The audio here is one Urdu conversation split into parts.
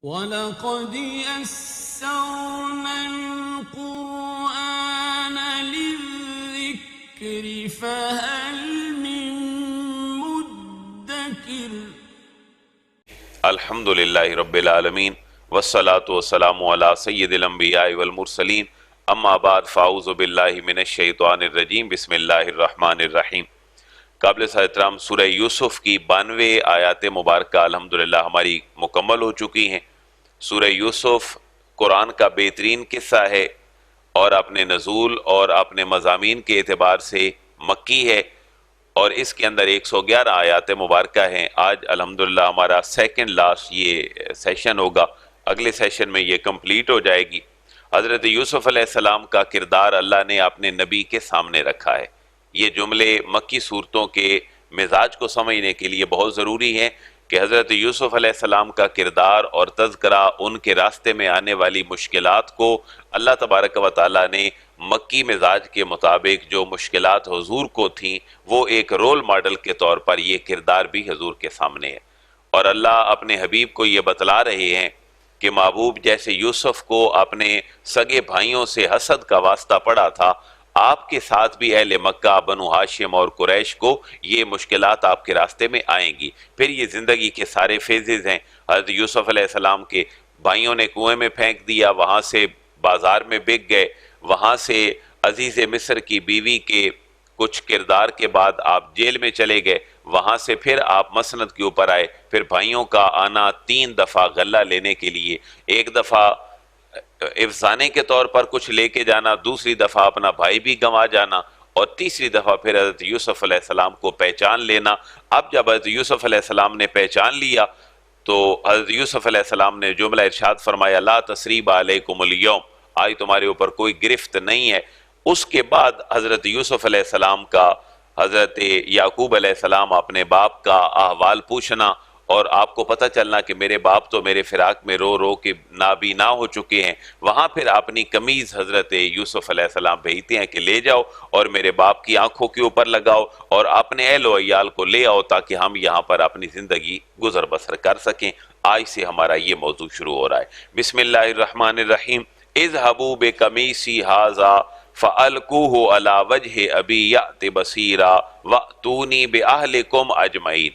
وَلَقَدْ يَسَّرْنَا الْقُرْآنَ لِلذِّكْرِ فَهَلْ مِن مُّدَّكِرٍ۔ الحمد للہ رب العالمین والصلاة والسلام علی سید الانبیاء والمرسلین اما بعد فاعوذ باللہ من الشیطان الرجیم بسم اللہ الرحمن الرحیم۔ قابل احترام سورہ یوسف کی 92 آیات مبارکہ الحمدللہ ہماری مکمل ہو چکی ہیں۔ سورہ یوسف قرآن کا بہترین قصہ ہے اور اپنے نزول اور اپنے مضامین کے اعتبار سے مکی ہے، اور اس کے اندر 111 آیات مبارکہ ہیں۔ آج الحمدللہ ہمارا سیکنڈ لاسٹ یہ سیشن ہوگا، اگلے سیشن میں یہ کمپلیٹ ہو جائے گی۔ حضرت یوسف علیہ السلام کا کردار اللہ نے اپنے نبی کے سامنے رکھا ہے۔ یہ جملے مکی صورتوں کے مزاج کو سمجھنے کے لیے بہت ضروری ہیں کہ حضرت یوسف علیہ السلام کا کردار اور تذکرہ، ان کے راستے میں آنے والی مشکلات کو اللہ تبارک و تعالیٰ نے مکی مزاج کے مطابق جو مشکلات حضور کو تھیں وہ ایک رول ماڈل کے طور پر یہ کردار بھی حضور کے سامنے ہے، اور اللہ اپنے حبیب کو یہ بتلا رہے ہیں کہ محبوب جیسے یوسف کو اپنے سگے بھائیوں سے حسد کا واسطہ پڑا تھا، آپ کے ساتھ بھی اہل مکہ، بنو ہاشم اور قریش کو یہ مشکلات آپ کے راستے میں آئیں گی۔ پھر یہ زندگی کے سارے فیزز ہیں۔ حضرت یوسف علیہ السلام کے بھائیوں نے کنویں میں پھینک دیا، وہاں سے بازار میں بک گئے، وہاں سے عزیز مصر کی بیوی کے کچھ کردار کے بعد آپ جیل میں چلے گئے، وہاں سے پھر آپ مسند کے اوپر آئے، پھر بھائیوں کا آنا 3 دفعہ غلہ لینے کے لیے، ایک دفعہ افسانے کے طور پر کچھ لے کے جانا، دوسری دفعہ اپنا بھائی بھی گنوا جانا، اور تیسری دفعہ پھر حضرت یوسف علیہ السلام کو پہچان لینا۔ اب جب حضرت یوسف علیہ السلام نے پہچان لیا تو حضرت یوسف علیہ السلام نے جملہ ارشاد فرمایا لا تثریب علیکم الیوم، آج تمہارے اوپر کوئی گرفت نہیں ہے۔ اس کے بعد حضرت یوسف علیہ السلام کا حضرت یعقوب علیہ السلام اپنے باپ کا احوال پوچھنا، اور آپ کو پتہ چلنا کہ میرے باپ تو میرے فراق میں رو رو کے نابینا ہو چکے ہیں، وہاں پھر اپنی قمیض حضرت یوسف علیہ السلام بھیجتے ہیں کہ لے جاؤ اور میرے باپ کی آنکھوں کے اوپر لگاؤ اور اپنے اہل و عیال کو لے آؤ تاکہ ہم یہاں پر اپنی زندگی گزر بسر کر سکیں۔ آج سے ہمارا یہ موضوع شروع ہو رہا ہے۔ بسم اللہ الرحمن الرحیم۔ اذهبوا بقمیصی ھذا فألقوه علی وجہ ابی یأت بصیرا وأتونی بأہلکم اجمعین۔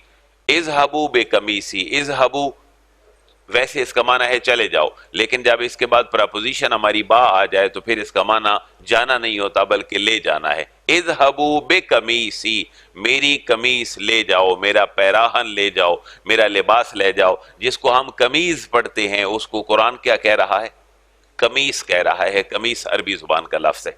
اذهبوا بقمیصی، اذهبوا ویسے اس کا معنی ہے چلے جاؤ، لیکن جب اس کے بعد پراپوزیشن ہماری با آ جائے تو پھر اس کا معنی جانا نہیں ہوتا بلکہ لے جانا ہے۔ اذهبوا بقمیصی، میری قمیص لے جاؤ، میرا پیراہن لے جاؤ، میرا لباس لے جاؤ۔ جس کو ہم قمیض پڑھتے ہیں اس کو قرآن کیا کہہ رہا ہے؟ قمیص کہہ رہا ہے۔ قمیص عربی زبان کا لفظ ہے۔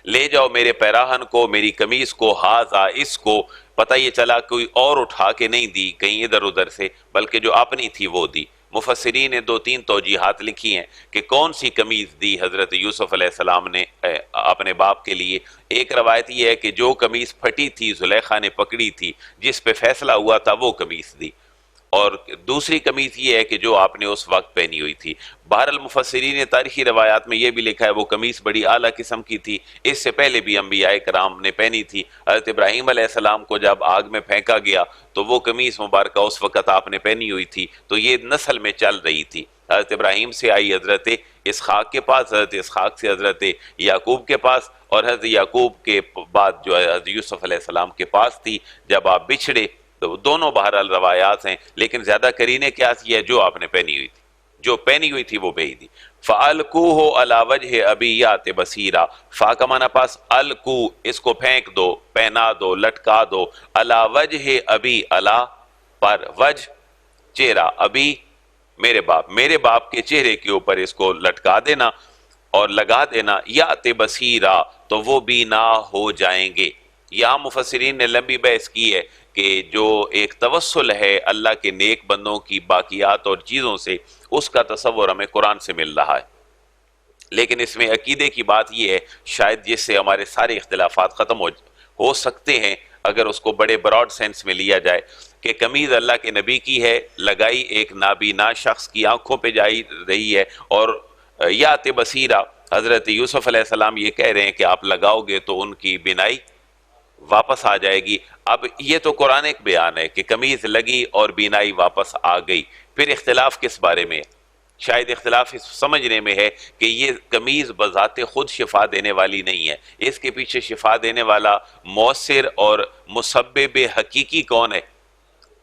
لے جاؤ میرے پیراہن کو، میری قمیص کو، ہاذا اس کو، پتہ یہ چلا کوئی اور اٹھا کے نہیں دی کہیں ادھر ادھر سے، بلکہ جو اپنی تھی وہ دی۔ مفسرین نے 2-3 توجیحات لکھی ہیں کہ کون سی قمیص دی حضرت یوسف علیہ السلام نے اپنے باپ کے لیے۔ ایک روایت یہ ہے کہ جو قمیص پھٹی تھی زلیخا نے پکڑی تھی، جس پہ فیصلہ ہوا تھا وہ قمیص دی، اور دوسری قمیص یہ ہے کہ جو آپ نے اس وقت پہنی ہوئی تھی۔ بہرحال مفسرین نے تاریخی روایات میں یہ بھی لکھا ہے وہ قمیص بڑی اعلیٰ قسم کی تھی، اس سے پہلے بھی انبیاء کرام نے پہنی تھی۔ حضرت ابراہیم علیہ السلام کو جب آگ میں پھینکا گیا تو وہ قمیص مبارکہ اس وقت آپ نے پہنی ہوئی تھی، تو یہ نسل میں چل رہی تھی۔ حضرت ابراہیم سے آئی حضرت اسحاق کے پاس، حضرت اسحاق سے حضرت یعقوب کے پاس، اور حضرت یعقوب کے بعد جو ہے حضرت یوسف علیہ السلام کے پاس تھی جب آپ بچھڑے۔ تو دونوں بہرحال روایات ہیں، لیکن زیادہ قرینے کیا ہے جو آپ نے پہنی ہوئی تھی، جو پہنی ہوئی تھی وہ بھیج دی۔ فَأَلْقُوهُ عَلَى وَجْهِ أَبِي يَأْتِ بَصِيرًا، فا کا معنی پاس القو، اس کو پھینک دو، پہنا دو، لٹکا دو، عَلَى وَجْهِ أَبِي، عَلَى پر، وجہ چہرہ، ابھی میرے باپ کے چہرے کے اوپر اس کو لٹکا دینا اور لگا دینا، یأت بصیرا، تو وہ بینا ہو جائیں گے۔ یہاں مفسرین نے لمبی بحث کی ہے کہ جو ایک توسل ہے اللہ کے نیک بندوں کی باقیات اور چیزوں سے، اس کا تصور ہمیں قرآن سے مل رہا ہے، لیکن اس میں عقیدے کی بات یہ ہے شاید جس سے ہمارے سارے اختلافات ختم ہو سکتے ہیں اگر اس کو بڑے براڈ سینس میں لیا جائے، کہ قمیض اللہ کے نبی کی ہے، لگائی ایک نابینا شخص کی آنکھوں پہ جائی رہی ہے، اور یات بصیرہ حضرت یوسف علیہ السلام یہ کہہ رہے ہیں کہ آپ لگاؤ گے تو ان کی بینائی واپس آ جائے گی۔ اب یہ تو قرآن ایک بیان ہے کہ قمیض لگی اور بینائی واپس آ گئی، پھر اختلاف کس بارے میں ہے؟ شاید اختلاف اس سمجھنے میں ہے کہ یہ قمیض بذات خود شفا دینے والی نہیں ہے، اس کے پیچھے شفا دینے والا مؤثر اور مسبب حقیقی کون ہے؟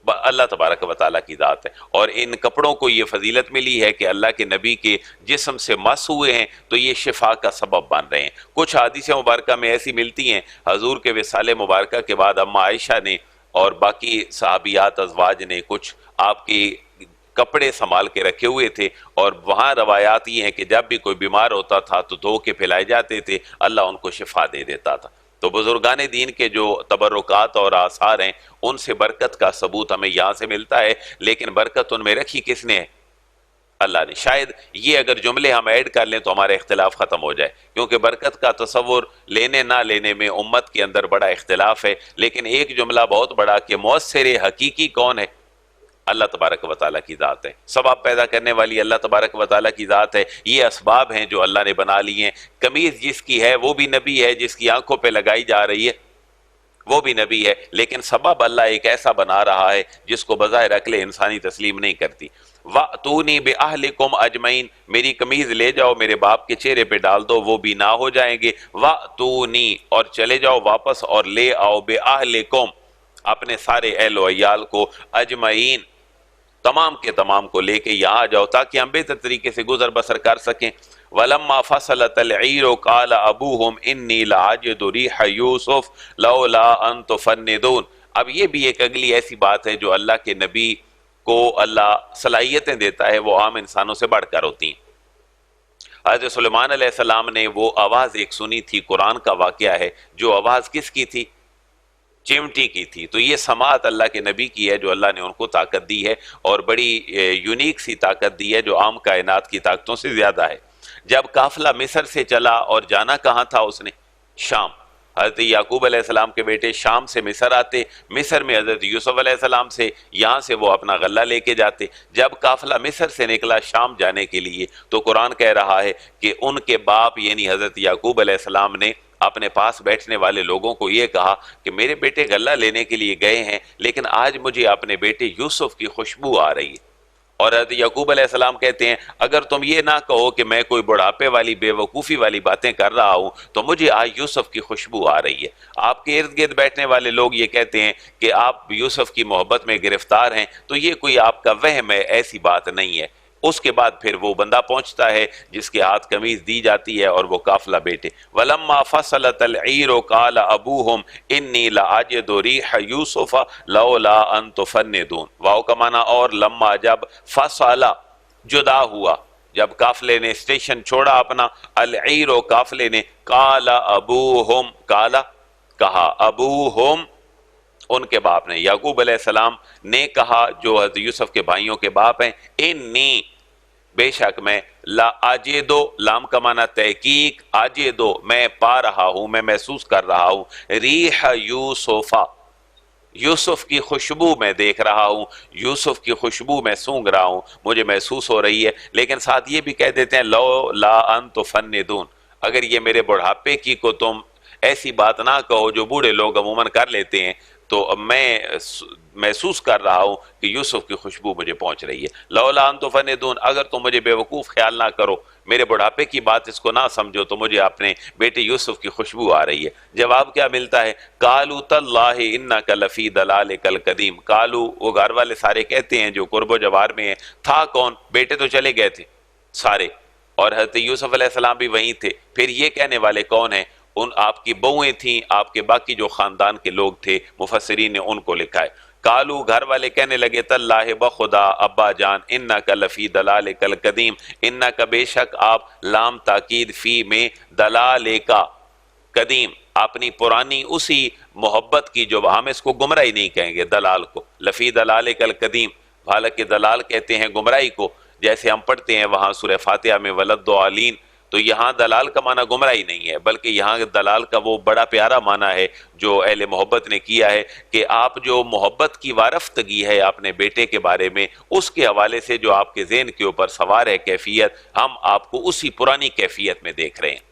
اللہ تبارک و تعالیٰ کی ذات ہے۔ اور ان کپڑوں کو یہ فضیلت ملی ہے کہ اللہ کے نبی کے جسم سے مس ہوئے ہیں تو یہ شفا کا سبب بن رہے ہیں۔ کچھ حدیث مبارکہ میں ایسی ملتی ہیں، حضور کے وصال مبارکہ کے بعد اما عائشہ نے اور باقی صحابیات ازواج نے کچھ آپ کی کپڑے سنبھال کے رکھے ہوئے تھے، اور وہاں روایات یہ ہیں کہ جب بھی کوئی بیمار ہوتا تھا تو دھو کے پھیلائے جاتے تھے، اللہ ان کو شفا دے دیتا تھا۔ تو بزرگان دین کے جو تبرکات اور آثار ہیں ان سے برکت کا ثبوت ہمیں یہاں سے ملتا ہے، لیکن برکت ان میں رکھی کس نے ہے؟ اللہ نے۔ شاید یہ اگر جملے ہم ایڈ کر لیں تو ہمارا اختلاف ختم ہو جائے، کیونکہ برکت کا تصور لینے نہ لینے میں امت کے اندر بڑا اختلاف ہے، لیکن ایک جملہ بہت بڑا کہ مؤثر حقیقی کون ہے؟ اللہ تبارک و تعالیٰ کی ذات ہے۔ ثواب پیدا کرنے والی اللہ تبارک و تعالیٰ کی ذات ہے۔ یہ اسباب ہیں جو اللہ نے بنا لی ہیں۔ قمیض جس کی ہے وہ بھی نبی ہے، جس کی آنکھوں پہ لگائی جا رہی ہے وہ بھی نبی ہے، لیکن سبب اللہ ایک ایسا بنا رہا ہے جس کو بظاہر عقل انسانی تسلیم نہیں کرتی۔ وَأْتُونِي بِأَهْلِكُمْ أَجْمَعِينَ، میری قمیض لے جاؤ میرے باپ کے چہرے پہ ڈال دو، وہ بھی نہ ہو جائیں گے۔ وَأْتُونِي، اور چلے جاؤ واپس اور لے آؤ، بِأَهْلِكُمْ، اپنے سارے اہل و عیال کو، اجمعین، تمام کے تمام کو لے کے یہاں جاؤ تاکہ ہم بہتر طریقے سے گزر بسر کر سکیں۔ وَلَمَّا فَصَلَتِ الْعِيرُ قَالَ أَبُوهُمْ إِنِّي لَأَجِدُ رِيحَ يُوسُفَ لَوْلَا أَن تُفَنِّدُونَ۔ اب یہ بھی ایک اگلی ایسی بات ہے جو اللہ کے نبی کو اللہ صلاحیتیں دیتا ہے، وہ عام انسانوں سے بڑھ کر ہوتی ہیں۔ حضرت سلیمان علیہ السلام نے وہ آواز ایک سنی تھی، قرآن کا واقعہ ہے، جو آواز کس کی تھی؟ چمٹی کی تھی۔ تو یہ سماعت اللہ کے نبی کی ہے جو اللہ نے ان کو طاقت دی ہے، اور بڑی یونیک سی طاقت دی ہے جو عام کائنات کی طاقتوں سے زیادہ ہے۔ جب قافلہ مصر سے چلا اور جانا کہاں تھا اس نے؟ شام۔ حضرت یعقوب علیہ السلام کے بیٹے شام سے مصر آتے، مصر میں حضرت یوسف علیہ السلام سے، یہاں سے وہ اپنا غلہ لے کے جاتے۔ جب قافلہ مصر سے نکلا شام جانے کے لیے تو قرآن کہہ رہا ہے کہ ان کے باپ یعنی حضرت یعقوب علیہ السلام نے اپنے پاس بیٹھنے والے لوگوں کو یہ کہا کہ میرے بیٹے غلہ لینے کے لیے گئے ہیں، لیکن آج مجھے اپنے بیٹے یوسف کی خوشبو آ رہی ہے۔ اور حضرت یعقوب علیہ السلام کہتے ہیں اگر تم یہ نہ کہو کہ میں کوئی بڑھاپے والی بے وقوفی والی باتیں کر رہا ہوں تو مجھے آج یوسف کی خوشبو آ رہی ہے۔ آپ کے ارد گرد بیٹھنے والے لوگ یہ کہتے ہیں کہ آپ یوسف کی محبت میں گرفتار ہیں، تو یہ کوئی آپ کا وہم ہے، ایسی بات نہیں ہے۔ اس کے بعد پھر وہ بندہ پہنچتا ہے جس کے ہاتھ قمیض دی جاتی ہے اور وہ قافلہ بیٹے۔ وَلَمَّا فَصَلَتِ الْعِيرُ قَالَ أَبُوهُمْ إِنِّي لَأَجِدُ رِيحَ يُوسُفَ لَوْلَا أَن تُفَنِّدُونَ۔ واو کا معنی اور، لما جب فصل جدا ہوا، جب قافلے نے اسٹیشن چھوڑا اپنا، العیر قافلے نے، قَالَ أَبُوهُمْ، قَالَ کہا، أَبُوهُمْ ان کے باپ نے، یعقوب علیہ السلام نے کہا جو حضرت یوسف کے بھائیوں کے باپ ہیں، انی بے شک میں، لا اجدو، لام کا معنی تحقیق، اجدو میں پا رہا ہوں، میں محسوس کر رہا ہوں، ریح یوسف، یوسف کی خوشبو میں دیکھ رہا ہوں، یوسف کی خوشبو میں سونگ رہا ہوں، مجھے محسوس ہو رہی ہے۔ لیکن ساتھ یہ بھی کہہ دیتے ہیں لو لا ان تفندون، اگر یہ میرے بڑھاپے کی کو تم ایسی بات نہ کہو جو بوڑھے لوگ عموماً کر لیتے ہیں، تو میں محسوس کر رہا ہوں کہ یوسف کی خوشبو مجھے پہنچ رہی ہے۔ لولا ان تفندون، اگر تم مجھے بے وقوف خیال نہ کرو، میرے بڑھاپے کی بات اس کو نہ سمجھو، تو مجھے اپنے بیٹے یوسف کی خوشبو آ رہی ہے۔ جواب کیا ملتا ہے؟ قالوا تاللہ انک لفی ضلالک القدیم۔ قالوا، وہ گھر والے سارے کہتے ہیں جو قرب و جوار میں ہیں، تھا کون؟ بیٹے تو چلے گئے تھے سارے، اور حضرت یوسف علیہ السلام بھی وہیں تھے، پھر یہ کہنے والے کون ہیں؟ ان آپ کی بہویں تھیں، آپ کے باقی جو خاندان کے لوگ تھے، مفسرین نے ان کو لکھا ہے۔ قالو، گھر والے کہنے لگے، تاللہ بخدا ابا جان، انک لفی ضلالک القدیم، انک بے شک آپ، لام تاکید فی میں، ضلالک قدیم، اپنی پرانی اسی محبت کی، جو ہم اس کو گمراہی نہیں کہیں گے دلال کو، لفی ضلالک القدیم، حالانکہ دلال کہتے ہیں گمراہی کو، جیسے ہم پڑھتے ہیں وہاں سورہ فاتحہ میں ولضالین، تو یہاں دلال کا معنی گمراہی نہیں ہے، بلکہ یہاں دلال کا وہ بڑا پیارا معنی ہے جو اہل محبت نے کیا ہے کہ آپ جو محبت کی وارفتگی ہے اپنے بیٹے کے بارے میں، اس کے حوالے سے جو آپ کے ذہن کے اوپر سوار ہے کیفیت، ہم آپ کو اسی پرانی کیفیت میں دیکھ رہے ہیں۔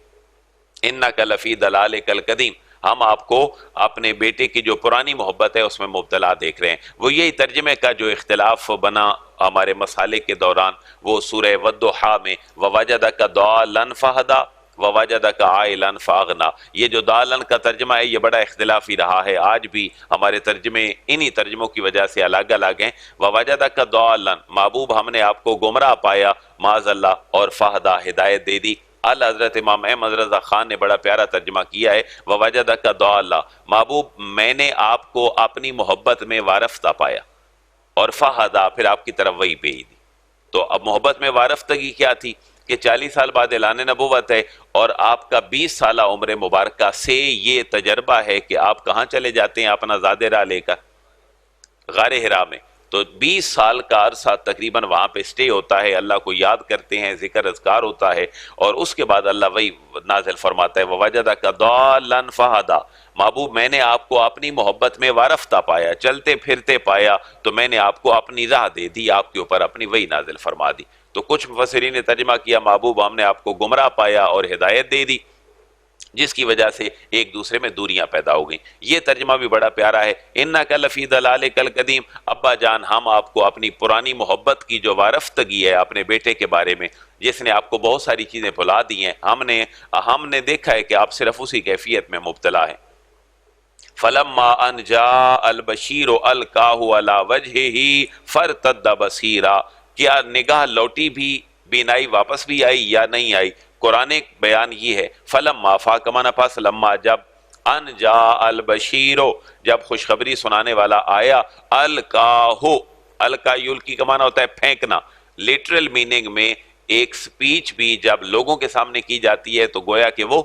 انک لفی ضلالک القدیم۔ ہم آپ کو اپنے بیٹے کی جو پرانی محبت ہے اس میں مبتلا دیکھ رہے ہیں۔ وہ یہی ترجمے کا جو اختلاف بنا ہمارے مسالے کے دوران، وہ سورہ والضحیٰ میں وَوَجَدَكَ ضَالًّا فَہَدَىٰ وَوَجَدَكَ عَائِلًا فَأَغْنَىٰ، یہ جو دالن کا ترجمہ ہے یہ بڑا اختلافی رہا ہے، آج بھی ہمارے ترجمے انہی ترجموں کی وجہ سے الگ الگ ہیں۔ وَوَجَدَكَ ضَالًّا، محبوب ہم نے آپ کو گمراہ پایا معاذ اللہ، اور فَہَدَىٰ، ہدایت دے دی۔ حضرت امام احمد رضا خان نے بڑا پیارا ترجمہ کیا ہے، وَوَجَدَكَ ضَالًّا، محبوب میں نے آپ کو اپنی محبت میں وارفتہ پایا، اور فَہَدَىٰ، پھر آپ کی طرف وہی بھیج دی۔ تو اب محبت میں وارفتگی کیا تھی کہ 40 سال بعد اعلان نبوت ہے، اور آپ کا 20 سالہ عمر مبارکہ سے یہ تجربہ ہے کہ آپ کہاں چلے جاتے ہیں اپنا زاد راہ لے کر؟ غار حرا میں۔ تو 20 سال کا عرصہ تقریباً وہاں پہ سٹے ہوتا ہے، اللہ کو یاد کرتے ہیں، ذکر اذکار ہوتا ہے، اور اس کے بعد اللہ وہی نازل فرماتا ہے وَوَجَدَكَ ضَالًّا فَہَدَىٰ، محبوب میں نے آپ کو اپنی محبت میں وارفتہ پایا، چلتے پھرتے پایا، تو میں نے آپ کو اپنی راہ دے دی، آپ کے اوپر اپنی وہی نازل فرما دی۔ تو کچھ مفسرین نے ترجمہ کیا محبوب ہم نے آپ کو گمراہ پایا اور ہدایت دے دی، جس کی وجہ سے ایک دوسرے میں دوریاں پیدا ہو گئیں۔ یہ ترجمہ بھی بڑا پیارا ہے، اِنَّكَ لَفِي ضَلَالِكَ الْقَدِيمِ، ابا جان ہم آپ کو اپنی پرانی محبت کی جو وارفتگی ہے اپنے بیٹے کے بارے میں، جس نے آپ کو بہت ساری چیزیں بھلا دی ہیں، ہم نے دیکھا ہے کہ آپ صرف اسی کیفیت میں مبتلا ہیں۔ فَلَمَّا أَنْ جَاءَ الْبَشِيرُ أَلْقَاهُ عَلَى وَجْهِهِ فَارْتَدَّ بَصِيرًا، کیا نگاہ لوٹی بھی، بینائی واپس بھی آئی یا نہیں آئی؟ قرآن بیان یہ ہے فَلَمَّا، فا کا معنی پاس لما، جب، ان جاء البشیر، جب خوشخبری سنانے والا آیا، القاہ، القا یلقی کا معنی ہوتا ہے پھینکنا۔ لٹرل میننگ میں ایک سپیچ بھی جب لوگوں کے سامنے کی جاتی ہے تو گویا کہ وہ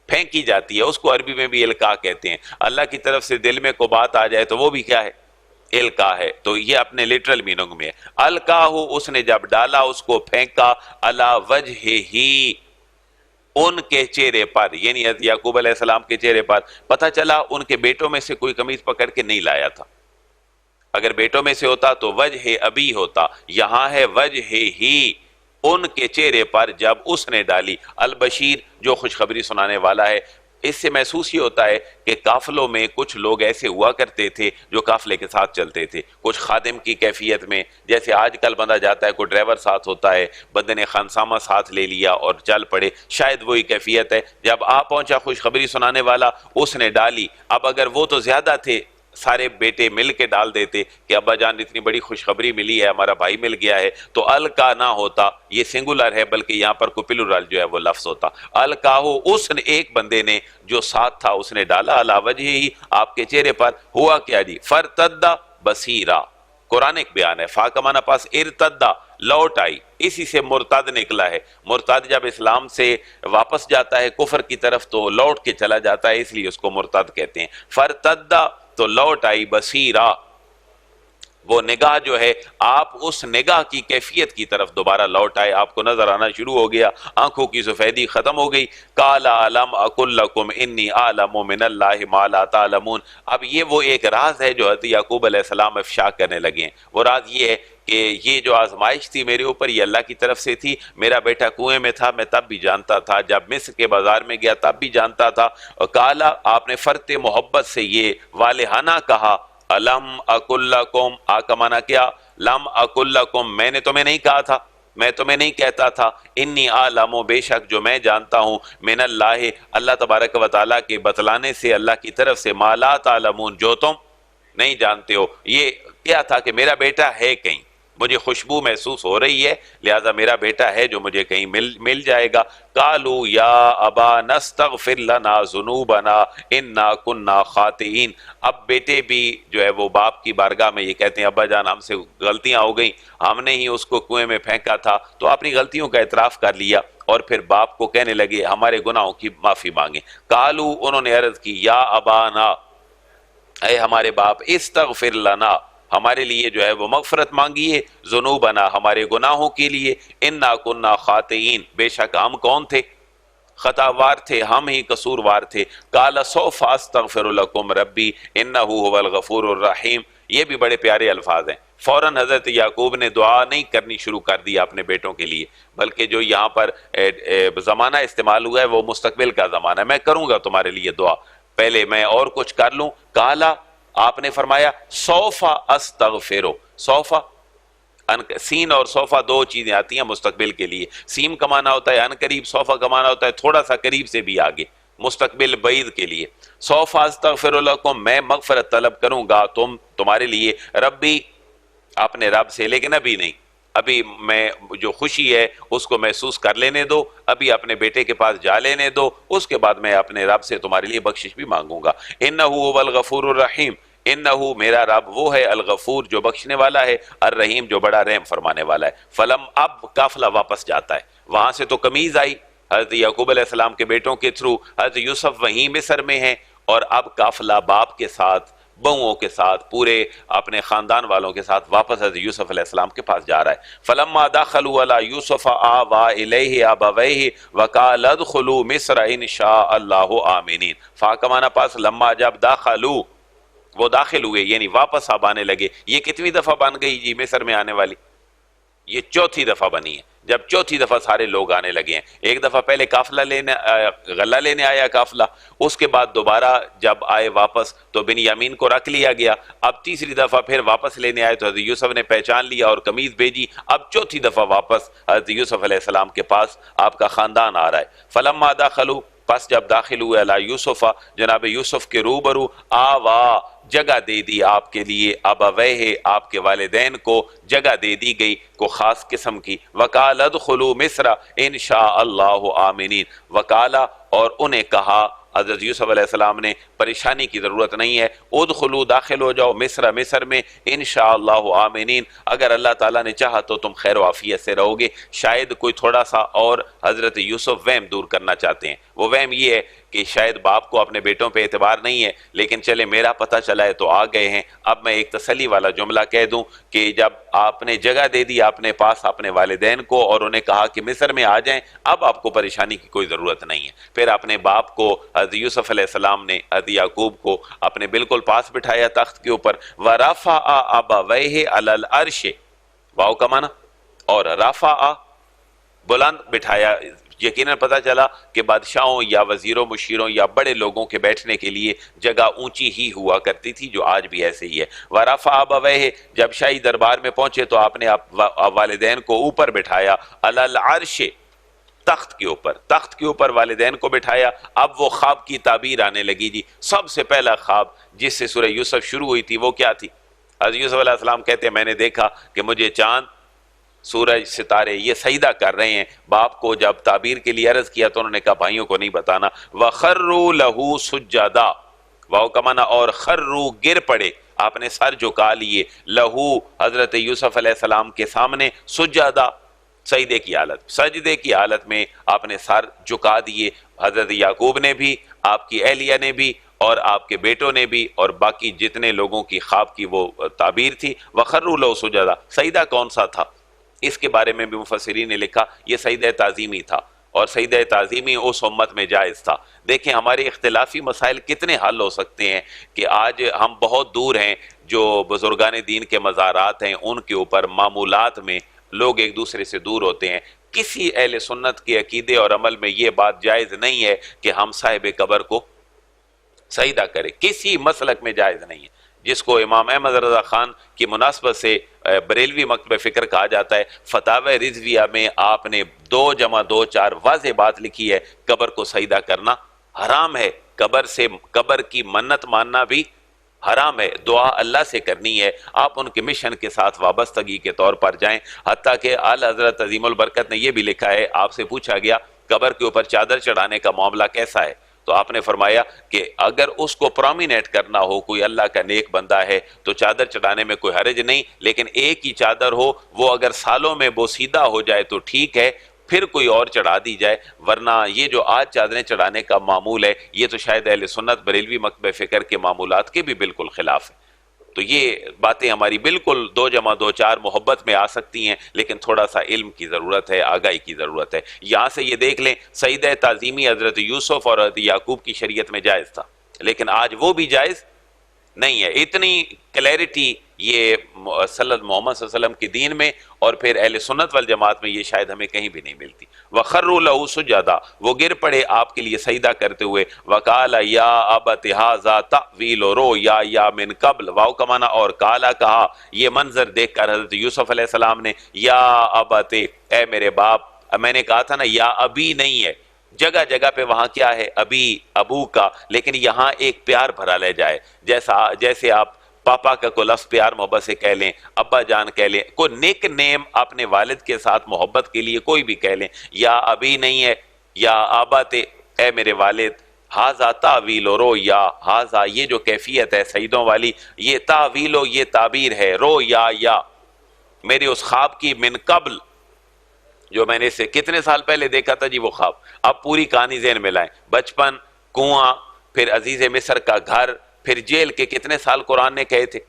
پھینکی جاتی ہے، اس کو عربی میں بھی القاء کہتے ہیں۔ اللہ کی طرف سے دل میں کو بات آ جائے تو وہ بھی کیا ہے؟ القاء ہے۔ تو یہ اپنے لٹرل میننگ میں ہے۔ القاہ، اس نے جب ڈالا، اس کو پھینکا، علی وجہہ، ان کے چہرے پر، یعنی حضرت یعقوب علیہ السلام کے چہرے پر۔ پتہ چلا ان کے بیٹوں میں سے کوئی قمیض پکڑ کے نہیں لایا تھا، اگر بیٹوں میں سے ہوتا تو وجہ ابی ہوتا، یہاں ہے وجہ ہی، ان کے چہرے پر جب اس نے ڈالی۔ البشیر، جو خوشخبری سنانے والا ہے۔ اس سے محسوس یہ ہوتا ہے کہ قافلوں میں کچھ لوگ ایسے ہوا کرتے تھے جو قافلے کے ساتھ چلتے تھے، کچھ خادم کی کیفیت میں، جیسے آج کل بندہ جاتا ہے کوئی ڈرائیور ساتھ ہوتا ہے، بندے نے خانسامہ ساتھ لے لیا اور چل پڑے، شاید وہی کیفیت ہے۔ جب آپ پہنچا خوشخبری سنانے والا، اس نے ڈالی۔ اب اگر وہ تو زیادہ تھے، سارے بیٹے مل کے ڈال دیتے کہ ابا جان اتنی بڑی خوشخبری ملی ہے، ہمارا بھائی مل گیا ہے، تو القا نہ ہوتا، یہ سنگولر ہے، بلکہ یہاں پر کوئی پلورل جو ہے وہ لفظ ہوتا۔ القاہو، اس نے ایک بندے نے جو ساتھ تھا اس نے ڈالا، علی وجہ ہی، آپ کے چہرے پر۔ ہوا کیا جی؟ فرتدہ بصیرا، قرآن ایک بیان ہے، فا کا معنی پاس ارتدہ، لوٹ آئی، اسی سے مرتد نکلا ہے۔ مرتد جب اسلام سے واپس جاتا ہے کفر کی طرف تو لوٹ کے چلا جاتا ہے، اس لیے اس کو مرتد کہتے ہیں۔ فرتدہ، تو لوٹ آئی، بصیرا، وہ نگاہ جو ہے، آپ اس نگاہ کی کیفیت کی طرف دوبارہ لوٹ آئے، آپ کو نظر آنا شروع ہو گیا، آنکھوں کی سفیدی ختم ہو گئی۔ قال الم اقل لکم انی اعلم من اللہ ما لا تعلمون، اب یہ وہ ایک راز ہے جو حضرت یعقوب علیہ السلام افشا کرنے لگے ہیں۔ وہ راز یہ ہے کہ یہ جو آزمائش تھی میرے اوپر، یہ اللہ کی طرف سے تھی۔ میرا بیٹا کنویں میں تھا، میں تب بھی جانتا تھا، جب مصر کے بازار میں گیا تب بھی جانتا تھا۔ اور کالا، آپ نے فرط محبت سے یہ والہانہ کہا، الم اقل لکم، آقا مانا کیا؟ لم اقل لکم، میں نے تمہیں نہیں کہا تھا، میں تمہیں نہیں کہتا تھا، انی عالم، بے شک جو میں جانتا ہوں، من اللہ، اللہ تبارک و تعالیٰ کے بتلانے سے، اللہ کی طرف سے، ما لا تعلمون، جو تم نہیں جانتے ہو۔ یہ کیا تھا کہ میرا بیٹا ہے کہیں، مجھے خوشبو محسوس ہو رہی ہے، لہذا میرا بیٹا ہے جو مجھے کہیں مل جائے گا۔ قالوا یا ابا نستغفر لنا ذنوبنا انا کنا خاطئین، اب بیٹے بھی جو ہے وہ باپ کی بارگاہ میں یہ کہتے ہیں ابا جان ہم سے غلطیاں ہو گئیں، ہم نے ہی اس کو کنویں میں پھینکا تھا، تو اپنی غلطیوں کا اعتراف کر لیا، اور پھر باپ کو کہنے لگے ہمارے گناہوں کی معافی مانگیں۔ قالوا، انہوں نے عرض کی، یا ابانا، اے ہمارے باپ، استغفر لنا، ہمارے لیے جو ہے وہ مغفرت مانگیے، ذنوبنا، ہمارے گناہوں کے لیے، انا کنا خاطئین، بے شک ہم کون تھے؟ خطاوار تھے، ہم ہی قصوروار تھے۔ قال سوف استغفر لکم ربی انہ هو الغفور الرحیم، یہ بھی بڑے پیارے الفاظ ہیں۔ فوراً حضرت یعقوب نے دعا نہیں کرنی شروع کر دی اپنے بیٹوں کے لیے، بلکہ جو یہاں پر زمانہ استعمال ہوا ہے وہ مستقبل کا زمانہ ہے، میں کروں گا تمہارے لیے دعا۔ پہلے میں اور کچھ کر لوں. کالا آپ نے فرمایا سوف استغفرو. سوف سین اور صوفہ دو چیزیں آتی ہیں مستقبل کے لیے. سیم کا معنی ہوتا ہے ان قریب، صوفہ کا معنی ہوتا ہے تھوڑا سا قریب سے بھی آگے، مستقبل بعید کے لیے. سوف استغفر لکم، میں مغفرت طلب کروں گا تمہارے لیے، ربی اپنے رب سے، لیکن ابھی نہیں، ابھی میں جو خوشی ہے اس کو محسوس کر لینے دو، ابھی اپنے بیٹے کے پاس جا لینے دو، اس کے بعد میں اپنے رب سے تمہارے لیے بخشش بھی مانگوں گا. انہ هو الغفور الرحیم، انہو میرا رب وہ ہے الغفور جو بخشنے والا ہے، الرحیم جو بڑا رحم فرمانے والا ہے. فلم اب قافلہ واپس جاتا ہے، وہاں سے تو قمیض آئی حضرت یعقوب علیہ السلام کے بیٹوں کے تھرو، حضرت یوسف وہیں مصر میں ہیں، اور اب قافلہ باپ کے ساتھ، بہوؤں کے ساتھ، پورے اپنے خاندان والوں کے ساتھ واپس حضرت یوسف علیہ السلام کے پاس جا رہا ہے. فلما دخلوا علی یوسف آوا الیہ ابویہ وقال ادخلوا مصر ان شاء اللہ آمنین. فا کا معنی پاس، لما جب داخلوا وہ داخل ہوئے یعنی واپس اب آنے لگے. یہ کتنی دفعہ بن گئی جی مصر میں آنے والی؟ یہ چوتھی دفعہ بنی ہے. جب چوتھی دفعہ سارے لوگ آنے لگے ہیں، ایک دفعہ پہلے قافلہ لینے غلہ لینے آیا قافلہ، اس کے بعد دوبارہ جب آئے واپس تو بنیامین کو رکھ لیا گیا، اب تیسری دفعہ پھر واپس لینے آئے تو حضرت یوسف نے پہچان لیا اور قمیض بھیجی، اب چوتھی دفعہ واپس حضرت یوسف علیہ السلام کے پاس آپ کا خاندان آ رہا ہے. فلما دخلوا، پس جب داخل ہوئے علی یوسف جناب یوسف کے روبرو، آوا جگہ دے دی آپ کے لیے، ابویہ آپ کے والدین کو جگہ دے دی گئی کو خاص قسم کی. وقال ادخلوا مصر ان شاء اللہ آمنین، وقالا اور انہیں کہا حضرت یوسف علیہ السلام نے، پریشانی کی ضرورت نہیں ہے، ادخلوا داخل ہو جاؤ مصر میں انشاءاللہ آمنین، اگر اللہ تعالیٰ نے چاہا تو تم خیر و عافیت سے رہو گے. شاید کوئی تھوڑا سا اور حضرت یوسف وہم دور کرنا چاہتے ہیں. وہ وہم یہ ہے کہ شاید باپ کو اپنے بیٹوں پہ اعتبار نہیں ہے، لیکن چلے میرا پتہ چلا ہے تو آ گئے ہیں. اب میں ایک تسلی والا جملہ کہہ دوں کہ جب آپ نے جگہ دے دی اپنے پاس اپنے والدین کو اور انہیں کہا کہ مصر میں آ جائیں، اب آپ کو پریشانی کی کوئی ضرورت نہیں ہے. پھر اپنے باپ کو حضرت یوسف علیہ السلام نے حضرت یعقوب کو اپنے بالکل پاس بٹھایا تخت کے اوپر. وَرَفَعَ أَبَوَيْهِ عَلَى الْعَرْشِ، واو کا معنی، اور رفع بلند بٹھایا. یقیناً پتہ چلا کہ بادشاہوں یا وزیروں مشیروں یا بڑے لوگوں کے بیٹھنے کے لیے جگہ اونچی ہی ہوا کرتی تھی، جو آج بھی ایسے ہی ہے. وَرَفَعَ أَبَوَيْهِ، جب شاہی دربار میں پہنچے تو آپ نے والدین کو اوپر بٹھایا، عَلَى الْعَرْشِ تخت کے اوپر، تخت کے اوپر والدین کو بٹھایا. اب وہ خواب کی تعبیر آنے لگی جی. سب سے پہلا خواب جس سے سورہ یوسف شروع ہوئی تھی وہ کیا تھی؟ حضرت یوسف علیہ السلام کہتے ہیں میں نے دیکھا کہ مجھے چاند، سورج، ستارے یہ سجدہ کر رہے ہیں. باپ کو جب تعبیر کے لیے عرض کیا تو انہوں نے کہا بھائیوں کو نہیں بتانا. وَخَرُّوا لَهُ سُجَّدًا، واو کا معنی اور خرو گر پڑے، آپ نے سر جھکا لیے، لہو حضرت یوسف علیہ السلام کے سامنے، سجدہ سجدے کی حالت، سجدے کی حالت میں آپ نے سر جھکا دیے. حضرت یعقوب نے بھی، آپ کی اہلیہ نے بھی، اور آپ کے بیٹوں نے بھی، اور باقی جتنے لوگوں کی خواب کی وہ تعبیر تھی. وَخَرُّوا لَهُ سُجَّدًا، سجدہ کون سا تھا؟ اس کے بارے میں بھی مفسرین نے لکھا یہ سجدہ تعظیمی تھا، اور سجدہ تعظیمی اس امت میں جائز تھا. دیکھیں ہمارے اختلافی مسائل کتنے حل ہو سکتے ہیں کہ آج ہم بہت دور ہیں، جو بزرگان دین کے مزارات ہیں ان کے اوپر معمولات میں لوگ ایک دوسرے سے دور ہوتے ہیں. کسی اہل سنت کے عقیدے اور عمل میں یہ بات جائز نہیں ہے کہ ہم صاحب قبر کو سجدہ کریں، کسی مسلک میں جائز نہیں ہے. جس کو امام احمد رضا خان کی مناسبت سے بریلوی مکتب فکر کہا جاتا ہے، فتاوی رضویہ میں آپ نے 2 + 2 = 4 واضح بات لکھی ہے، قبر کو سجدہ کرنا حرام ہے، قبر کی منت ماننا بھی حرام ہے، دعا اللہ سے کرنی ہے. آپ ان کے مشن کے ساتھ وابستگی کے طور پر جائیں. حتیٰ کہ اعلی حضرت عظیم البرکت نے یہ بھی لکھا ہے، آپ سے پوچھا گیا قبر کے اوپر چادر چڑھانے کا معاملہ کیسا ہے، تو آپ نے فرمایا کہ اگر اس کو پرومینیٹ کرنا ہو، کوئی اللہ کا نیک بندہ ہے تو چادر چڑھانے میں کوئی حرج نہیں، لیکن ایک ہی چادر ہو، وہ اگر سالوں میں بوسیدہ ہو جائے تو ٹھیک ہے، پھر کوئی اور چڑھا دی جائے. ورنہ یہ جو آج چادریں چڑھانے کا معمول ہے یہ تو شاید اہل سنت بریلوی مکتب فکر کے معمولات کے بھی بالکل خلاف ہے. تو یہ باتیں ہماری بالکل 2 + 2 = 4 محبت میں آ سکتی ہیں، لیکن تھوڑا سا علم کی ضرورت ہے، آگاہی کی ضرورت ہے. یہاں سے یہ دیکھ لیں سجدہ تعظیمی حضرت یوسف اور حضرت یعقوب کی شریعت میں جائز تھا، لیکن آج وہ بھی جائز نہیں ہے. اتنی کلیئرٹی یہ محمد صلی اللہ علیہ وسلم کی دین میں اور پھر اہل سنت والجماعت میں یہ شاید ہمیں کہیں بھی نہیں ملتی. وَخَرُّوا لَهُ سُجَّدًا، وہ گر پڑے آپ کے لیے سجدہ کرتے ہوئے. وَقَالَ يَا أَبَتِ هَذَا تَأْوِيلُ رُؤْيَايَ مِن قَبْلُ، واو کا معنی اور کالا کہا. یہ منظر دیکھ کر حضرت یوسف علیہ السلام نے یا ابت، اے میرے باپ. میں نے کہا تھا نا یا ابی نہیں ہے، جگہ جگہ پہ وہاں کیا ہے ابی، ابو کا، لیکن یہاں ایک پیار بھرا لے جائے. جیسے آپ پاپا کا کوئی لفظ پیار محبت سے کہہ لیں، ابا جان کہہ لیں، کوئی نیک نیم اپنے والد کے ساتھ محبت کے لیے کوئی بھی کہہ لیں. یا ابی نہیں ہے، یا آبات، اے میرے والد. ہاذا تعویل رؤیا، ہاذا یہ جو کیفیت ہے سیدوں والی، یہ تعویل و یہ تعبیر ہے رؤیا یا میرے اس خواب کی من قبل، جو میں نے اسے کتنے سال پہلے دیکھا تھا جی وہ خواب. اب پوری کہانی ذہن میں لائیں. بچپن، کنواں، پھر عزیز مصر کا گھر، پھر جیل کے کتنے سال قرآن نے کہے تھے؟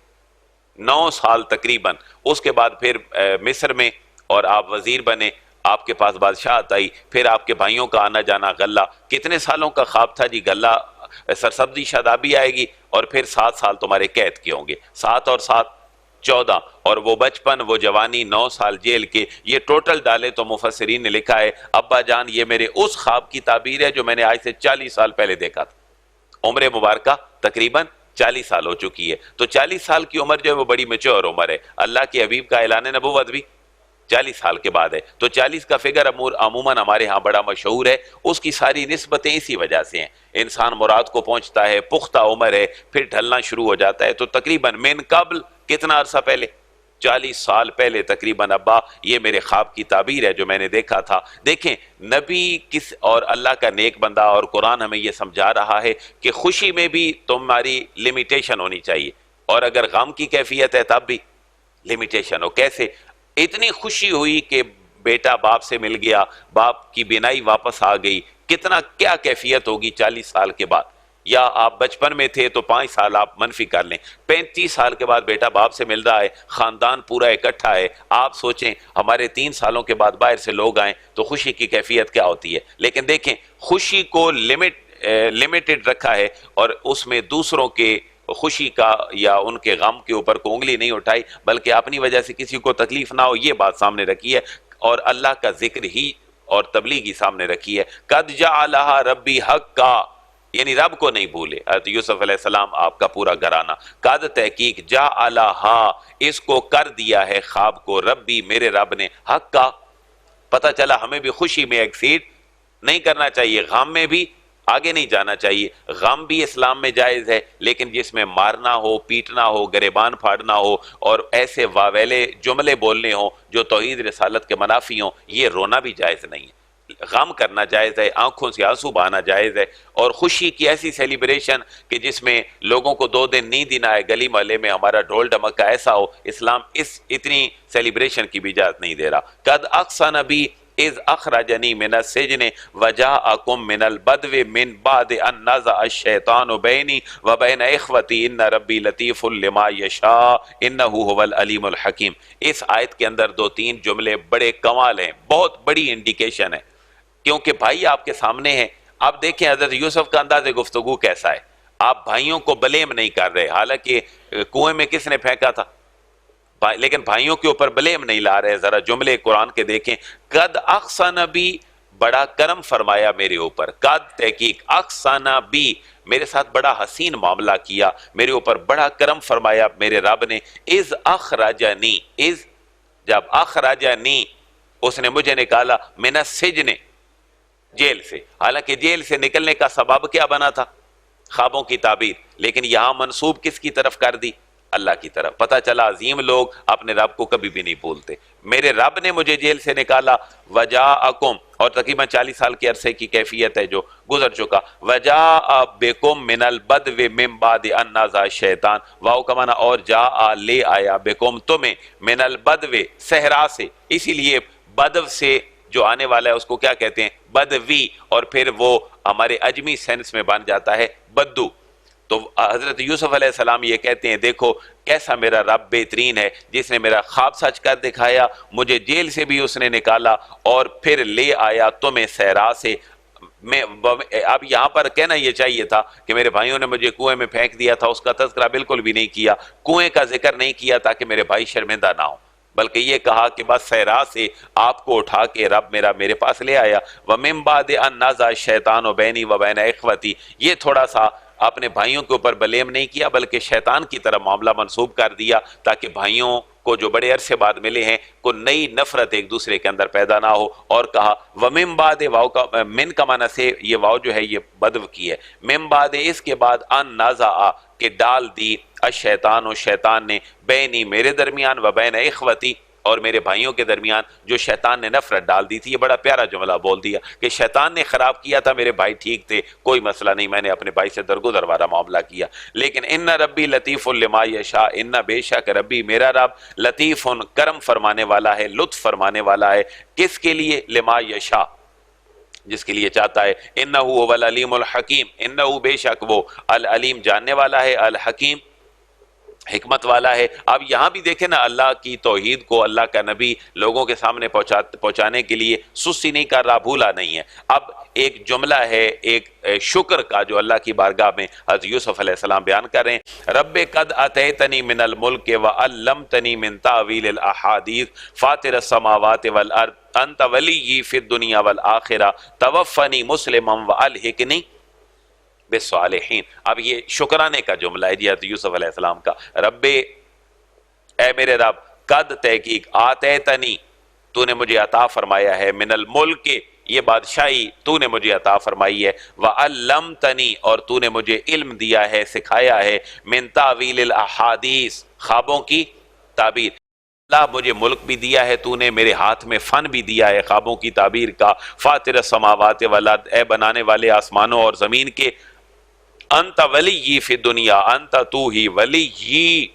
9 سال تقریباً. اس کے بعد پھر مصر میں اور آپ وزیر بنے، آپ کے پاس بادشاہت آئی، پھر آپ کے بھائیوں کا آنا جانا غلہ. کتنے سالوں کا خواب تھا جی؟ غلہ، سرسبزی شادابی آئے گی اور پھر 7 سال تمہارے قید کے ہوں گے. 7 اور 7 14، اور وہ بچپن، وہ جوانی، 9 سال جیل کے، یہ ٹوٹل ڈالے تو مفسرین نے لکھا ہے ابا جان یہ میرے اس خواب کی تعبیر ہے جو میں نے آج سے 40 سال پہلے دیکھا تھا. عمر مبارکہ تقریباً 40 سال ہو چکی ہے. تو 40 سال کی عمر جو ہے وہ بڑی میچور عمر ہے. اللہ کے حبیب کا اعلان نبوت بھی 40 سال کے بعد ہے. تو 40 کا فگر عموماً ہمارے ہاں بڑا مشہور ہے. اس کی ساری نسبتیں اسی وجہ سے ہیں. انسان مراد کو پہنچتا ہے، پختہ عمر ہے، پھر ڈھلنا شروع ہو جاتا ہے. تو تقریباً من قبل کتنا عرصہ پہلے؟ 40 سال پہلے تقریباً ابا یہ میرے خواب کی تعبیر ہے جو میں نے دیکھا تھا. دیکھیں نبی کس اور اللہ کا نیک بندہ، اور قرآن ہمیں یہ سمجھا رہا ہے کہ خوشی میں بھی تمہاری لمیٹیشن ہونی چاہیے، اور اگر غم کی کیفیت ہے تب بھی لمیٹیشن ہو. کیسے؟ اتنی خوشی ہوئی کہ بیٹا باپ سے مل گیا، باپ کی بینائی واپس آ گئی، کتنا کیا کیفیت ہوگی 40 سال کے بعد. یا آپ بچپن میں تھے تو 5 سال آپ منفی کر لیں، 35 سال کے بعد بیٹا باپ سے مل رہا ہے، خاندان پورا اکٹھا ہے. آپ سوچیں ہمارے 3 سالوں کے بعد باہر سے لوگ آئیں تو خوشی کی کیفیت کیا ہوتی ہے. لیکن دیکھیں خوشی کو لمیٹڈ رکھا ہے، اور اس میں دوسروں کے خوشی کا یا ان کے غم کے اوپر کو انگلی نہیں اٹھائی، بلکہ اپنی وجہ سے کسی کو تکلیف نہ ہو یہ بات سامنے رکھی ہے، اور اللہ کا ذکر ہی اور تبلیغ ہی سامنے رکھی ہے. قد جعلھا ربی حقا، یعنی رب کو نہیں بھولے. حضرت یوسف علیہ السلام آپ کا پورا گھرانہ. قد تحقیق جعلھا، اس کو کر دیا ہے خواب کو، ربی میرے رب نے، حقا. پتہ چلا ہمیں بھی خوشی میں ایکسیڈ نہیں کرنا چاہیے، غم میں بھی آگے نہیں جانا چاہیے. غم بھی اسلام میں جائز ہے، لیکن جس میں مارنا ہو، پیٹنا ہو، گریبان پھاڑنا ہو، اور ایسے واویلے جملے بولنے ہوں جو توحید رسالت کے منافی ہوں، یہ رونا بھی جائز نہیں ہے. غم کرنا جائز ہے، آنکھوں سے آنسو بہانا جائز ہے. اور خوشی کی ایسی سیلیبریشن کہ جس میں لوگوں کو 2 دن نیند ہی نہ آئے، گلی محلے میں ہمارا ڈھول ڈمکا ایسا ہو، اسلام اتنی سیلیبریشن کی بھی اجازت نہیں دے رہا. قد اقسم بی اذ اخرجنی من السجن وجاءکم من البدو من بعد ان نزع الشیطان بینی وبین اخوتی ان ربی لطیف لما یشاء انہ هو العلیم الحکیم. اس آیت کے اندر 2-3 جملے بڑے کمال ہیں، بہت بڑی انڈیکیشن ہے، کیونکہ بھائی آپ کے سامنے ہیں. آپ دیکھیں حضرت یوسف کا انداز گفتگو کیسا ہے. آپ بھائیوں کو بلیم نہیں کر رہے، حالانکہ کنویں میں کس نے پھینکا تھا؟ لیکن بھائیوں کے اوپر بلیم نہیں لا رہے. ذرا جملے قرآن کے دیکھیں. قد احسن بی، بڑا کرم فرمایا میرے اوپر. قد تحقیق، احسن بی، میرے ساتھ بڑا حسین معاملہ کیا، میرے اوپر بڑا کرم فرمایا میرے رب نے. اذ اخرجنی، اذ جب اخرجنی اس نے مجھے نکالا، من السجن جیل سے. حالانکہ جیل سے نکلنے کا سبب کیا بنا تھا؟ خوابوں کی تعبیر. لیکن یہاں منسوب کس کی طرف کر دی؟ اللہ کی طرف. پتہ چلا عظیم لوگ اپنے رب کو کبھی بھی نہیں بھولتے. میرے رب نے مجھے جیل سے نکالا. وجاءکم، اور تقریباً 40 سال کے عرصے کی کیفیت ہے جو گزر چکا. وجاء بکم من البدو من بعد ان نزع الشیطان، واو کا معنی اور جاء لے آیا، بکم تمہیں، من البدو صحرا سے. اسی لیے بدو سے جو آنے والا ہے اس کو کیا کہتے ہیں؟ بدوی، اور پھر وہ ہمارے اجمی سینس میں بن جاتا ہے بدو. تو حضرت یوسف علیہ السلام یہ کہتے ہیں دیکھو کیسا میرا رب بہترین ہے، جس نے میرا خواب سچ کر دکھایا، مجھے جیل سے بھی اس نے نکالا، اور پھر لے آیا تمہیں صحرا سے. اب یہاں پر کہنا یہ چاہیے تھا کہ میرے بھائیوں نے مجھے کنویں میں پھینک دیا تھا، اس کا تذکرہ بالکل بھی نہیں کیا، کنویں کا ذکر نہیں کیا تاکہ میرے بھائی شرمندہ نہ ہو، بلکہ یہ کہا کہ بس صحرا سے آپ کو اٹھا کے رب میرا میرے پاس لے آیا۔ وَمِن بَعْدِ أَن نَزَغَ الشَّيْطَانُ بَيْنِي وَبَيْنَ إِخْوَتِي، یہ تھوڑا سا اپنے بھائیوں کے اوپر بلیم نہیں کیا بلکہ شیطان کی طرف معاملہ منسوب کر دیا تاکہ بھائیوں کو جو بڑے عرصے بعد ملے ہیں کو نئی نفرت ایک دوسرے کے اندر پیدا نہ ہو، اور کہا وَمِن بَعْدِ، واو کا من کا معنی سے یہ واو جو ہے یہ بدو کی ہے، من بعد اس کے بعد ان نازع کہ ڈال دی الشیطان و شیطان نے بینی میرے درمیان و بین اخوتی اور میرے بھائیوں کے درمیان جو شیطان نے نفرت ڈال دی تھی۔ یہ بڑا پیارا جملہ بول دیا کہ شیطان نے خراب کیا تھا، میرے بھائی ٹھیک تھے، کوئی مسئلہ نہیں، میں نے اپنے بھائی سے درگزر والا معاملہ کیا، لیکن ان ربی لطیف لما یشاء، ان بے شک ربی میرا رب لطیف کرم فرمانے والا ہے، لطف فرمانے والا ہے، کس کے لیے؟ لما یشاء، جس کے لیے چاہتا ہے، انہ هو العلیم الحکیم، انہ بے شک وہ العلیم جاننے والا ہے، الحکیم حکمت والا ہے۔ اب یہاں بھی دیکھیں نا، اللہ کی توحید کو اللہ کا نبی لوگوں کے سامنے پہنچانے کے لیے سستی نہیں کر رہا، بھولا نہیں ہے۔ اب ایک جملہ ہے ایک شکر کا جو اللہ کی بارگاہ میں حضرت یوسف علیہ السلام بیان کر رہے ہیں، رب قد اتیتنی من الملک وعلمتنی من تعویل الاحادیث فاطر السماوات والارض انت ولی فی الدنیا والآخرہ توفنی مسلما والحقنی بالصالحین۔ اب یہ شکرانے کا جملہ ہے جی حضرت یوسف علیہ السلام کا، رب اے میرے رب، قد تحقیق، آتیتنی تو نے مجھے عطا فرمایا ہے، من الملک یہ بادشاہی تو نے مجھے عطا فرمائی ہے، وعلمتنی اور تو نے مجھے علم دیا ہے، سکھایا ہے، من تعویل الاحادیث خوابوں کی تعبیر، اللہ مجھے ملک بھی دیا ہے تو نے، میرے ہاتھ میں فن بھی دیا ہے خوابوں کی تعبیر کا، فاطر السماوات والارض اے بنانے والے آسمانوں اور زمین کے، انت ولی فی دنیا، انت تو ہی ولی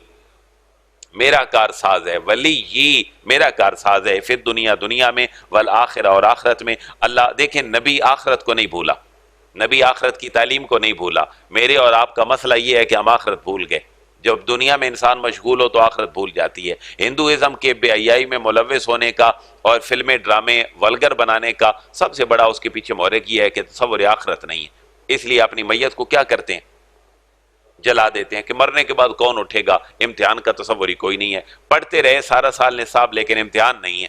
میرا کارساز ہے، ولی میرا کارساز ہے، فی دنیا دنیا میں، والآخرہ اور آخرت میں۔ اللہ دیکھیں نبی آخرت کو نہیں بھولا، نبی آخرت کی تعلیم کو نہیں بھولا۔ میرے اور آپ کا مسئلہ یہ ہے کہ ہم آخرت بھول گئے، جب دنیا میں انسان مشغول ہو تو آخرت بھول جاتی ہے۔ ہندوازم کے بے حیائی میں ملوث ہونے کا اور فلمیں ڈرامے ولگر بنانے کا سب سے بڑا اس کے پیچھے محرک یہ ہے کہ تصور آخرت نہیں ہے، اس لیے اپنی میت کو کیا کرتے ہیں؟ جلا دیتے ہیں کہ مرنے کے بعد کون اٹھے گا، امتحان کا تصور ہی کوئی نہیں ہے، پڑھتے رہے سارا سال نصاب لیکن امتحان نہیں ہے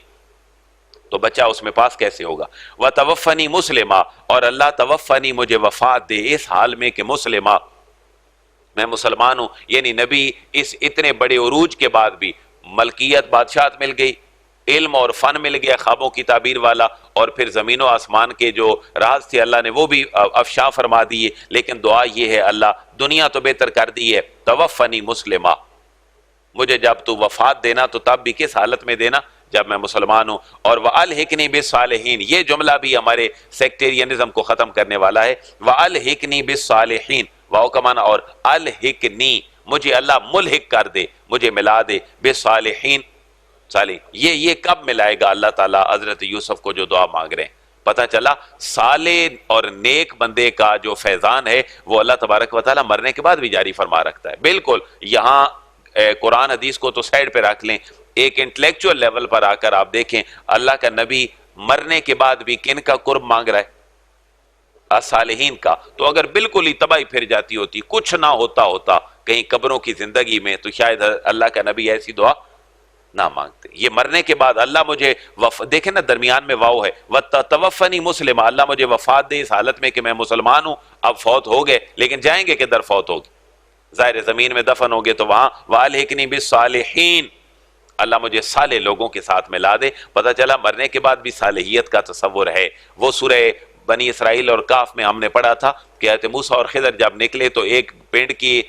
تو بچہ اس میں پاس کیسے ہوگا؟ وَتَوَفَّنِي مُسْلِمًا اور اللہ توفنی مجھے وفات دے اس حال میں کہ مسلمہ میں مسلمان ہوں، یعنی نبی اس اتنے بڑے عروج کے بعد بھی ملکیت بادشاہت مل گئی، علم اور فن مل گیا خوابوں کی تعبیر والا، اور پھر زمین و آسمان کے جو راز تھے اللہ نے وہ بھی افشا فرما دیے، لیکن دعا یہ ہے اللہ دنیا تو بہتر کر دی ہے، توفنی مسلمہ مجھے جب تو وفات دینا تو تب بھی کس حالت میں دینا؟ جب میں مسلمان ہوں، اور وَأَلْحِقْنِي بِالصَّالِحِينَ یہ جملہ بھی ہمارے سیکٹیرینزم کو ختم کرنے والا ہے، وَأَلْحِقْنِي بِالصَّالِحِينَ واو کا معنی اور الحقنی مجھے اللہ ملحق کر دے، مجھے ملا دے بالصالحین صالح، یہ کب ملائے گا اللہ تعالیٰ حضرت یوسف کو جو دعا مانگ رہے ہیں؟ پتہ چلا صالح اور نیک بندے کا جو فیضان ہے وہ اللہ تبارک و تعالیٰ مرنے کے بعد بھی جاری فرما رکھتا ہے۔ بالکل یہاں قرآن حدیث کو تو سائڈ پہ رکھ لیں، ایک انٹلیکچوئل لیول پر آ کر آپ دیکھیں اللہ کا نبی مرنے کے بعد بھی کن کا قرب مانگ رہا ہے؟ صالحین کا۔ تو اگر بالکل ہی تباہی پھر جاتی ہوتی، کچھ نہ ہوتا کہیں قبروں کی زندگی میں، تو شاید اللہ کا نبی ایسی دعا نہ مانگتے۔ یہ مرنے کے بعد اللہ مجھے دیکھیں نا درمیان میں واو ہے، وَتَوَفَّنِي مُسْلِمًا اللہ مجھے وفات دے اس حالت میں کہ میں مسلمان ہوں۔ اب فوت ہو گئے لیکن جائیں گے کدھر فوت ہوگی؟ ظاہر زمین میں دفن ہو گئے تو وہاں وَأَلْحِقْنِي بِالصَّالِحِينَ اللہ مجھے صالح لوگوں کے ساتھ ملا دے۔ پتہ چلا مرنے کے بعد بھی صالحیت کا تصور ہے۔ وہ سورہ بنی اسرائیل اور کاف میں ہم نے پڑھا تھا کہ حضرت موسیٰ اور خضر جب نکلے تو ایک پینڈ کی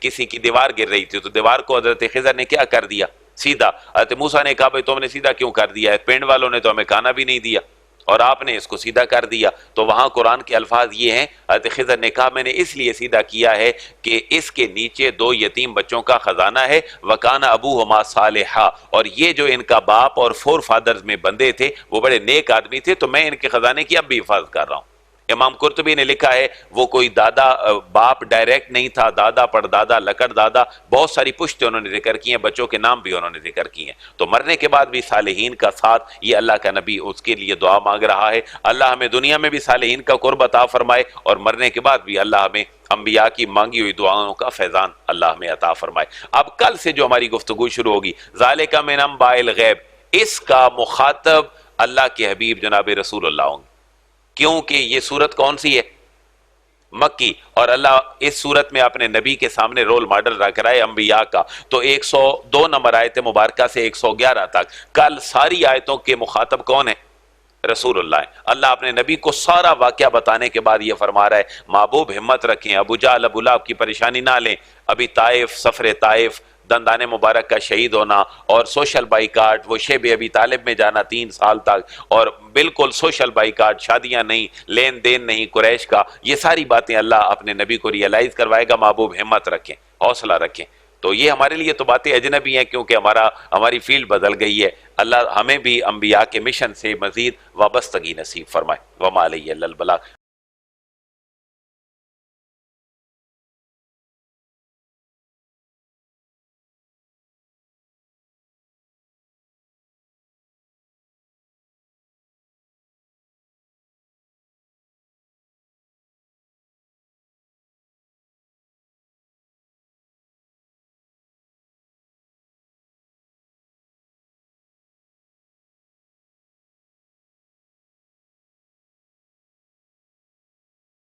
کسی کی دیوار گر رہی تھی، تو دیوار کو حضرت خضر نے کیا کر دیا؟ سیدھا۔ حضرت موسیٰ نے کہا بھئی تم نے سیدھا کیوں کر دیا ہے؟ پینڈ والوں نے تو ہمیں کھانا بھی نہیں دیا اور آپ نے اس کو سیدھا کر دیا۔ تو وہاں قرآن کے الفاظ یہ ہیں، حضرت خضر نے کہا میں نے اس لیے سیدھا کیا ہے کہ اس کے نیچے 2 یتیم بچوں کا خزانہ ہے، وَكَانَ أَبُوهُمَا صَالِحًا اور یہ جو ان کا باپ اور فور فادرز میں بندے تھے وہ بڑے نیک آدمی تھے، تو میں ان کے خزانے کی اب بھی حفاظت کر رہا ہوں۔ امام قرطبی نے لکھا ہے وہ کوئی دادا باپ ڈائریکٹ نہیں تھا، دادا پردادا لکڑ دادا، بہت ساری پشتیں انہوں نے ذکر کی ہیں، بچوں کے نام بھی انہوں نے ذکر کی ہیں۔ تو مرنے کے بعد بھی صالحین کا ساتھ، یہ اللہ کا نبی اس کے لیے دعا مانگ رہا ہے۔ اللہ ہمیں دنیا میں بھی صالحین کا قرب عطا فرمائے، اور مرنے کے بعد بھی اللہ ہمیں انبیاء کی مانگی ہوئی دعاؤں کا فیضان اللہ ہمیں عطا فرمائے۔ اب کل سے جو ہماری گفتگو شروع ہوگی، ذالک من انباء الغیب، اس کا مخاطب اللہ کے حبیب جناب رسول اللہ ہوں گے، کیونکہ یہ صورت کون سی ہے؟ مکی، اور اللہ اس صورت میں اپنے نبی کے سامنے رول ماڈل رکھ رہا ہے انبیاء کا۔ تو 102 نمبر آیت مبارکہ سے 111 تک کل ساری آیتوں کے مخاطب کون ہیں؟ رسول اللہ ہے۔ اللہ اپنے نبی کو سارا واقعہ بتانے کے بعد یہ فرما رہا ہے محبوب ہمت رکھیں، ابو جہل ابو لہب کی پریشانی نہ لیں، ابھی طائف، سفر طائف، دندان مبارک کا شہید ہونا، اور سوشل بائیکاٹ، وہ شیب ابی طالب میں جانا 3 سال تک، اور بالکل سوشل بائیکاٹ، شادیاں نہیں، لین دین نہیں قریش کا، یہ ساری باتیں اللہ اپنے نبی کو ریئلائز کروائے گا۔ محبوب ہمت رکھیں، حوصلہ رکھیں۔ تو یہ ہمارے لیے تو باتیں اجنبی ہیں، کیونکہ ہماری فیلڈ بدل گئی ہے۔ اللہ ہمیں بھی انبیاء کے مشن سے مزید وابستگی نصیب فرمائے۔ وما علیہ الا البلاغ۔